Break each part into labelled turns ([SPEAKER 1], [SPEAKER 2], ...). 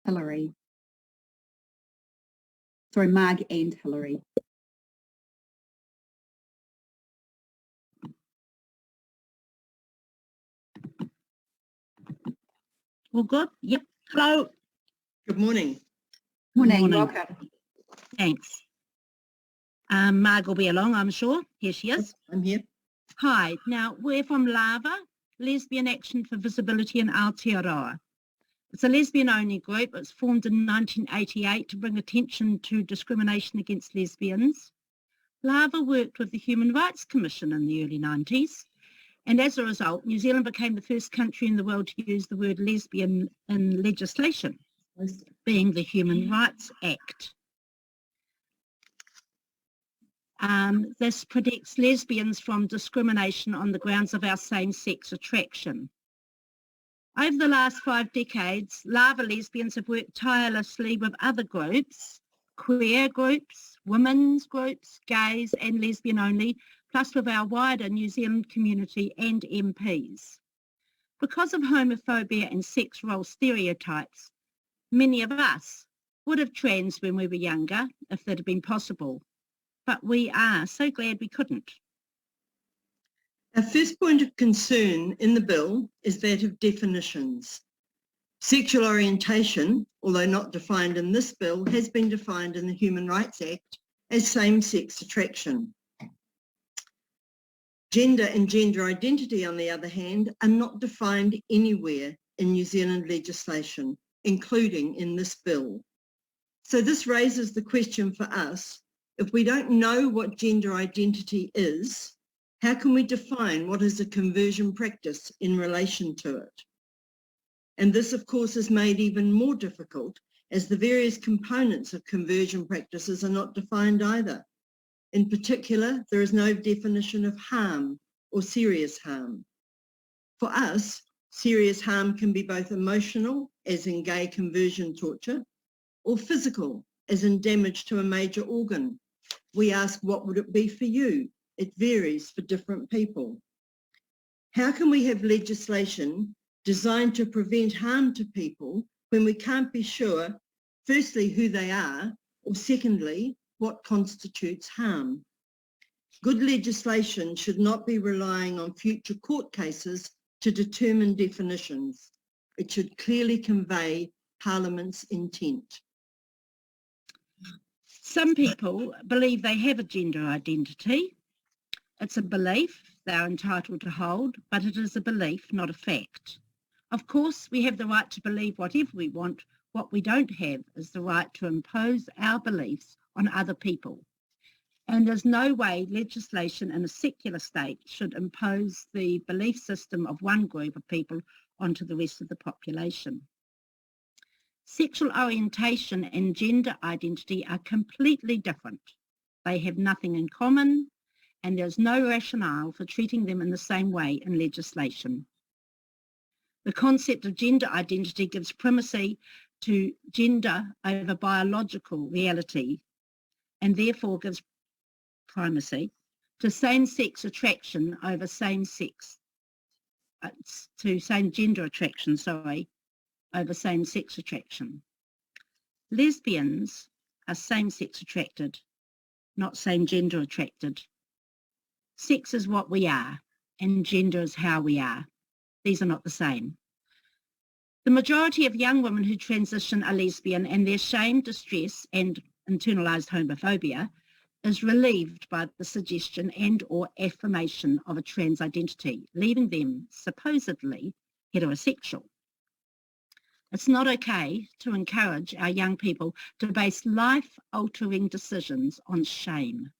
[SPEAKER 1] Hillary. Sorry, Marg and Hillary.
[SPEAKER 2] All good? Yep. Hello.
[SPEAKER 3] Good morning.
[SPEAKER 1] Morning.
[SPEAKER 2] Morning.
[SPEAKER 1] Welcome.
[SPEAKER 2] Thanks. Marg will be along, I'm sure. Here she is.
[SPEAKER 3] I'm here.
[SPEAKER 2] Hi. Now, we're from LAVA, Lesbian Action for Visibility in Aotearoa. It's a lesbian-only group. It was formed in 1988 to bring attention to discrimination against lesbians. LAVA worked with the Human Rights Commission in the early 90s, and as a result, New Zealand became the first country in the world to use the word lesbian in legislation, being the Human Rights Act. This protects lesbians from discrimination on the grounds of our same-sex attraction. Over the last 5 decades, LAVA lesbians have worked tirelessly with other groups, queer groups, women's groups, gays and lesbian only, plus with our wider New Zealand community and MPs. Because of homophobia and sex role stereotypes, many of us would have trans when we were younger if that had been possible, but we are so glad we couldn't.
[SPEAKER 3] Our first point of concern in the bill is that of definitions. Sexual orientation, although not defined in this bill, has been defined in the Human Rights Act as same-sex attraction. Gender and gender identity, on the other hand, are not defined anywhere in New Zealand legislation, including in this bill. So this raises the question for us, if we don't know what gender identity is, how can we define what is a conversion practice in relation to it? And this, of course, is made even more difficult as the various components of conversion practices are not defined either. In particular, there is no definition of harm or serious harm. For us, serious harm can be both emotional, as in gay conversion torture, or physical, as in damage to a major organ. We ask, what would it be for you? It varies for different people. How can we have legislation designed to prevent harm to people when we can't be sure, firstly, who they are, or secondly, what constitutes harm? Good legislation should not be relying on future court cases to determine definitions. It should clearly convey Parliament's intent.
[SPEAKER 2] Some people believe they have a gender identity. It's a belief they are entitled to hold, but it is a belief, not a fact. Of course, we have the right to believe whatever we want. What we don't have is the right to impose our beliefs on other people. And there's no way legislation in a secular state should impose the belief system of one group of people onto the rest of the population. Sexual orientation and gender identity are completely different. They have nothing in common, and there's no rationale for treating them in the same way in legislation. The concept of gender identity gives primacy to gender over biological reality, and therefore gives primacy to same-sex attraction over same-sex, to same-gender attraction, over same-sex attraction. Lesbians are same-sex attracted, not same-gender attracted. Sex is what we are, and gender is how we are. These are not the same. The majority of young women who transition are lesbian, and their shame, distress, and internalised homophobia is relieved by the suggestion and or affirmation of a trans identity, leaving them supposedly heterosexual. It's not okay to encourage our young people to base life-altering decisions on shame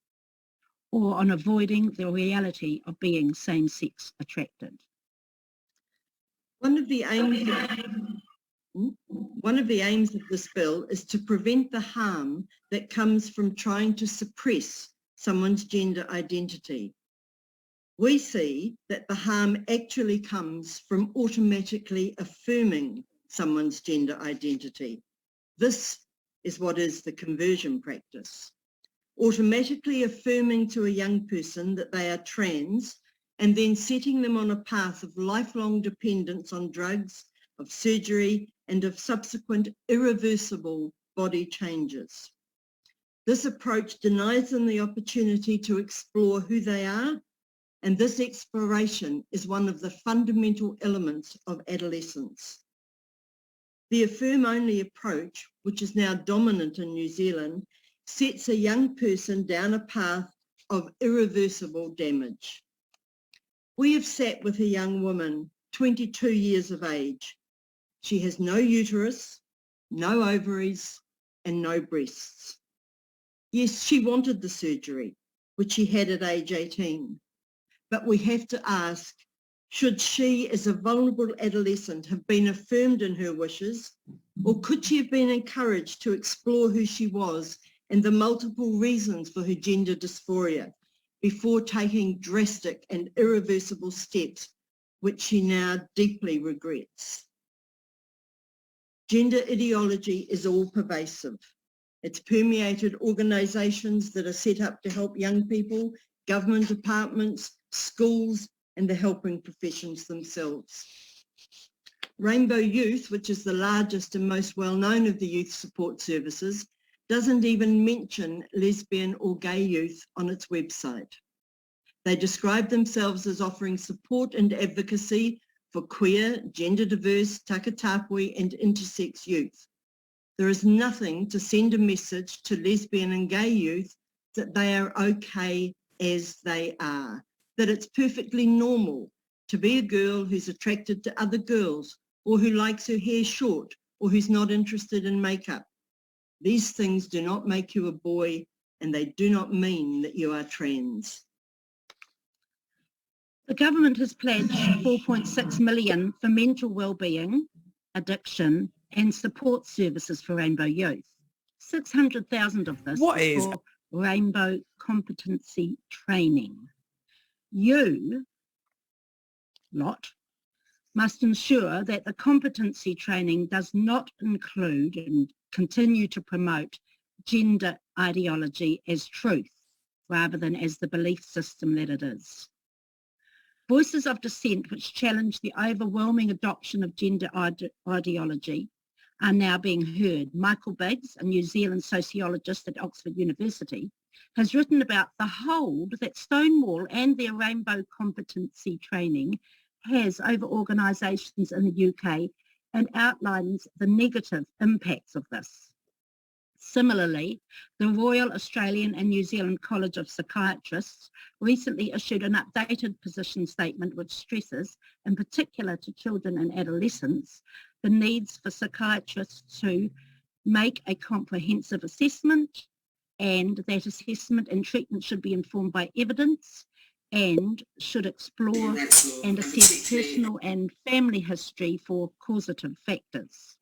[SPEAKER 2] or on avoiding the reality of being same-sex attracted.
[SPEAKER 3] One of the aims of this bill is to prevent the harm that comes from trying to suppress someone's gender identity. We see that the harm actually comes from automatically affirming someone's gender identity. This is what is the conversion practice. Automatically affirming to a young person that they are trans and then setting them on a path of lifelong dependence on drugs, of surgery and of subsequent irreversible body changes. This approach denies them the opportunity to explore who they are, and this exploration is one of the fundamental elements of adolescence. The affirm-only approach, which is now dominant in New Zealand, sets a young person down a path of irreversible damage. We have sat with a young woman, 22 years of age. She has no uterus, no ovaries, and no breasts. Yes, she wanted the surgery, which she had at age 18. But we have to ask, should she, as a vulnerable adolescent, have been affirmed in her wishes, or could she have been encouraged to explore who she was and the multiple reasons for her gender dysphoria before taking drastic and irreversible steps, which she now deeply regrets? Gender ideology is all-pervasive. It's permeated organisations that are set up to help young people, government departments, schools, and the helping professions themselves. Rainbow Youth, which is the largest and most well-known of the youth support services, doesn't even mention lesbian or gay youth on its website. They describe themselves as offering support and advocacy for queer, gender diverse, takatapui and intersex youth. There is nothing to send a message to lesbian and gay youth that they are okay as they are, that it's perfectly normal to be a girl who's attracted to other girls, or who likes her hair short, or who's not interested in makeup. These things do not make you a boy, and they do not mean that you are trans.
[SPEAKER 2] The government has pledged $4.6 million for mental wellbeing, addiction and support services for Rainbow Youth. 600,000 of this is for Rainbow competency training. You lot must ensure that the competency training does not include and continue to promote gender ideology as truth rather than as the belief system that it is. Voices of dissent which challenge the overwhelming adoption of gender ideology are now being heard. Michael Biggs, a New Zealand sociologist at Oxford University, has written about the hold that Stonewall and their Rainbow competency training has over organisations in the UK and outlines the negative impacts of this. Similarly, the Royal Australian and New Zealand College of Psychiatrists recently issued an updated position statement which stresses, in particular to children and adolescents, the needs for psychiatrists to make a comprehensive assessment, and that assessment and treatment should be informed by evidence and should explore and assess personal and family history for causative factors.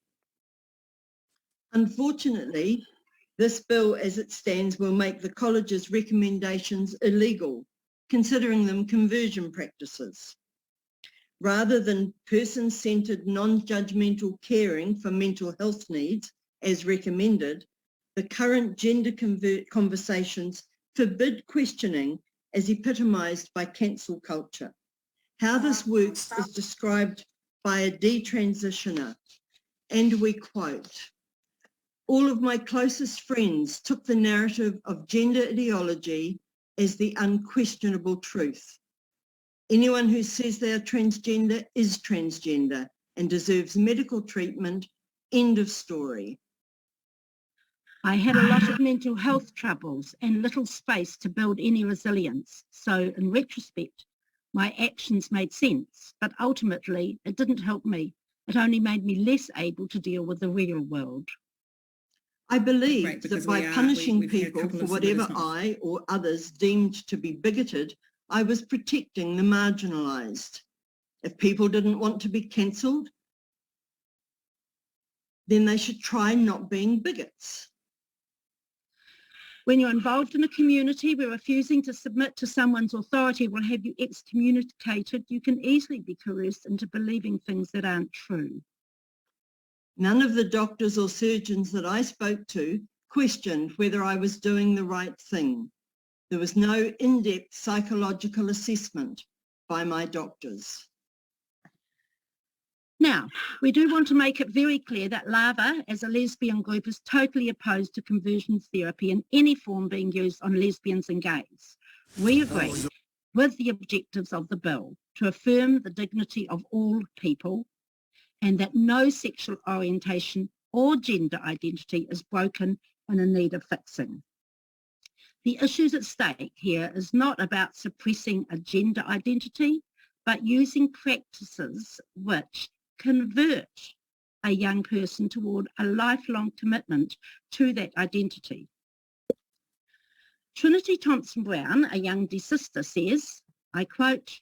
[SPEAKER 3] Unfortunately, this bill as it stands will make the college's recommendations illegal, considering them conversion practices. Rather than person-centred, non-judgmental caring for mental health needs, as recommended, the current gender conversations forbid questioning as epitomised by cancel culture. How this works is described by a detransitioner, and we quote, "All of my closest friends took the narrative of gender ideology as the unquestionable truth. Anyone who says they are transgender is transgender and deserves medical treatment. End of story."
[SPEAKER 2] I had a lot of mental health troubles and little space to build any resilience. So in retrospect, my actions made sense, but ultimately it didn't help me. It only made me less able to deal with the real world.
[SPEAKER 3] I believe that by punishing people for whatever I or others deemed to be bigoted, I was protecting the marginalised. If people didn't want to be cancelled, then they should try not being bigots.
[SPEAKER 2] When you're involved in a community where refusing to submit to someone's authority will have you excommunicated, you can easily be coerced into believing things that aren't true.
[SPEAKER 3] None of the doctors or surgeons that I spoke to questioned whether I was doing the right thing. There was no in-depth psychological assessment by my doctors.
[SPEAKER 2] Now, we do want to make it very clear that LAVA as a lesbian group is totally opposed to conversion therapy in any form being used on lesbians and gays. We agree with the objectives of the bill to affirm the dignity of all people and that no sexual orientation or gender identity is broken and in need of fixing. The issues at stake here is not about suppressing a gender identity, but using practices which convert a young person toward a lifelong commitment to that identity. Trinity Thompson-Brown, a Young sister, says, I quote,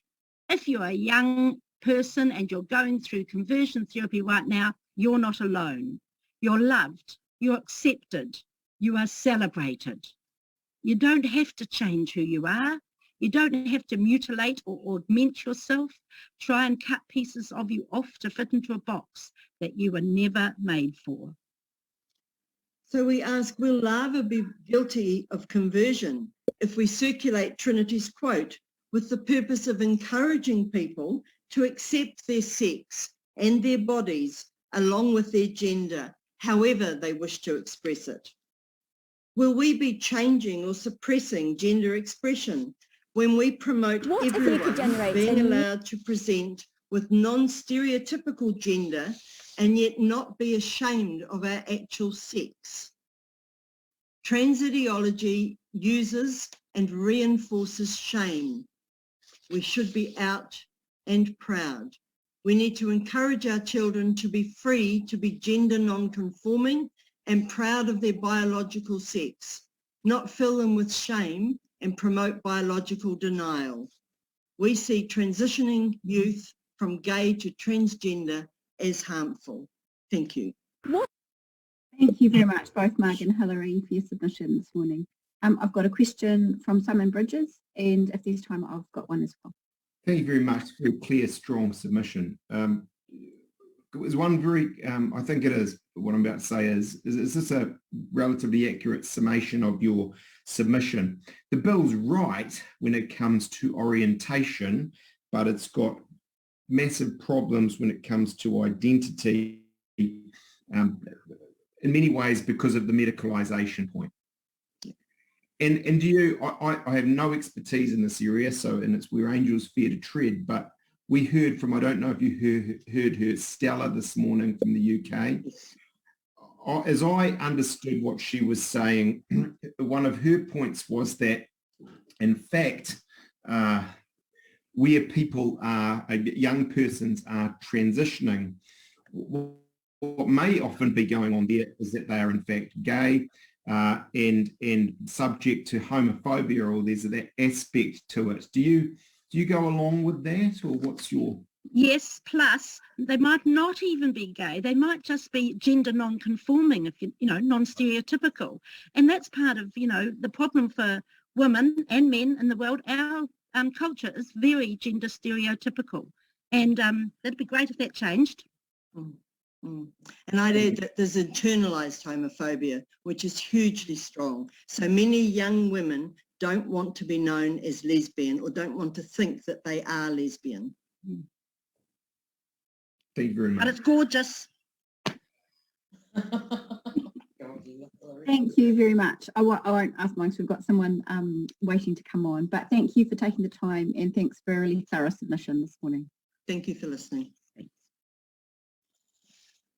[SPEAKER 2] "If you're a young person and you're going through conversion therapy right now, you're not alone. You're loved, you're accepted, you are celebrated. You don't have to change who you are. You don't have to mutilate or augment yourself, try and cut pieces of you off to fit into a box that you were never made for."
[SPEAKER 3] So we ask, will LAVA be guilty of conversion if we circulate Trinity's quote with the purpose of encouraging people to accept their sex and their bodies along with their gender, however they wish to express it? Will we be changing or suppressing gender expression when we promote everyone being allowed to present with non-stereotypical gender and yet not be ashamed of our actual sex? Trans ideology uses and reinforces shame. We should be out and proud. We need to encourage our children to be free to be gender non-conforming and proud of their biological sex, not fill them with shame and promote biological denial. We see transitioning youth from gay to transgender as harmful. Thank you.
[SPEAKER 1] Thank you very much, both Marg and Hilary, for your submission this morning. I've got a question from Simon Bridges, and if there's time, I've got one as well.
[SPEAKER 4] Thank you very much for a clear, strong submission. There's one very, I think it is, what I'm about to say is this a relatively accurate summation of your submission? The bill's right when it comes to orientation, but it's got massive problems when it comes to identity, in many ways because of the medicalisation point. And do you, I have no expertise in this area, so, and it's where angels fear to tread, but we heard from, I don't know if you heard her, Stella, this morning from the UK. As I understood what she was saying, one of her points was that, in fact, where people are, young persons are transitioning, what may often be going on there is that they are in fact gay and subject to homophobia, or there's that aspect to it. Do you go along with that, or what's your...
[SPEAKER 2] Yes, plus they might not even be gay. They might just be gender non-conforming, if you know, non-stereotypical. And that's part of, you know, the problem for women and men in the world. Our culture is very gender stereotypical. And that'd be great if that changed.
[SPEAKER 3] And I'd add that there's internalised homophobia, which is hugely strong. So many young women don't want to be known as lesbian or don't want to think that they are lesbian.
[SPEAKER 4] Thank you very much.
[SPEAKER 2] But it's gorgeous.
[SPEAKER 1] Thank you very much. I won't ask mine, so we've got someone waiting to come on, but thank you for taking the time, and thanks for a really thorough submission this morning.
[SPEAKER 3] Thank you for listening.